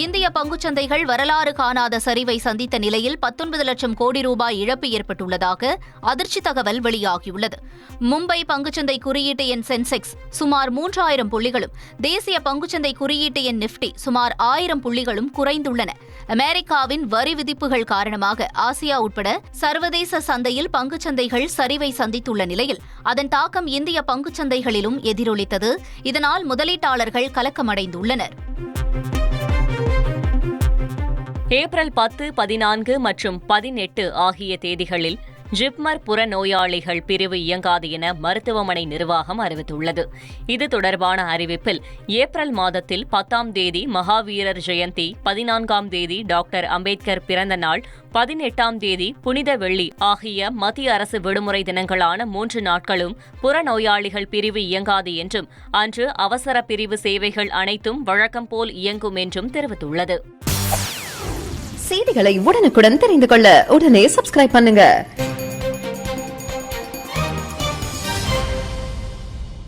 இந்திய பங்குச்சந்தைகள் வரலாறு காணாத சரிவை சந்தித்த நிலையில் 19 லட்சம் கோடி ரூபாய் இழப்பு ஏற்பட்டுள்ளதாக அதிர்ச்சி தகவல் வெளியாகியுள்ளது. மும்பை பங்குச்சந்தை குறியீட்டு எண் சென்செக்ஸ் சுமார் 3000 புள்ளிகளும், தேசிய பங்குச்சந்தை குறியீட்டு எண் நிப்டி சுமார் 1000 புள்ளிகளும் குறைந்துள்ளன. அமெரிக்காவின் வரி விதிப்புகள் காரணமாக ஆசியா உட்பட சர்வதேச சந்தையில் பங்குச்சந்தைகள் சரிவை சந்தித்துள்ள நிலையில் அதன் தாக்கம் இந்திய பங்குச்சந்தைகளிலும் எதிரொலித்தது. இதனால் முதலீட்டாளர்கள் கலக்கமடைந்துள்ளனர். ஏப்ரல் 10, 14 மற்றும் 18 ஆகிய தேதிகளில் ஜிப்மர் புறநோயாளிகள் பிரிவு இயங்காது என மருத்துவமனை நிர்வாகம் அறிவித்துள்ளது. இது தொடர்பான அறிவிப்பில் ஏப்ரல் மாதத்தில் 10ஆம் தேதி மகாவீரர் ஜெயந்தி, 14ஆம் தேதி டாக்டர் அம்பேத்கர் பிறந்த நாள், 18ஆம் தேதி புனித வெள்ளி ஆகிய மத்திய அரசு விடுமுறை தினங்களான 3 நாட்களும் புறநோயாளிகள் பிரிவு இயங்காது என்றும் அன்று அவசர பிரிவு சேவைகள் அனைத்தும் வழக்கம் போல் இயங்கும் என்றும் தெரிவித்துள்ளது. செய்திகளை உடனுக்குடன் தெரிந்து கொள்ள உடனே சப்ஸ்கிரைப் பண்ணுங்க.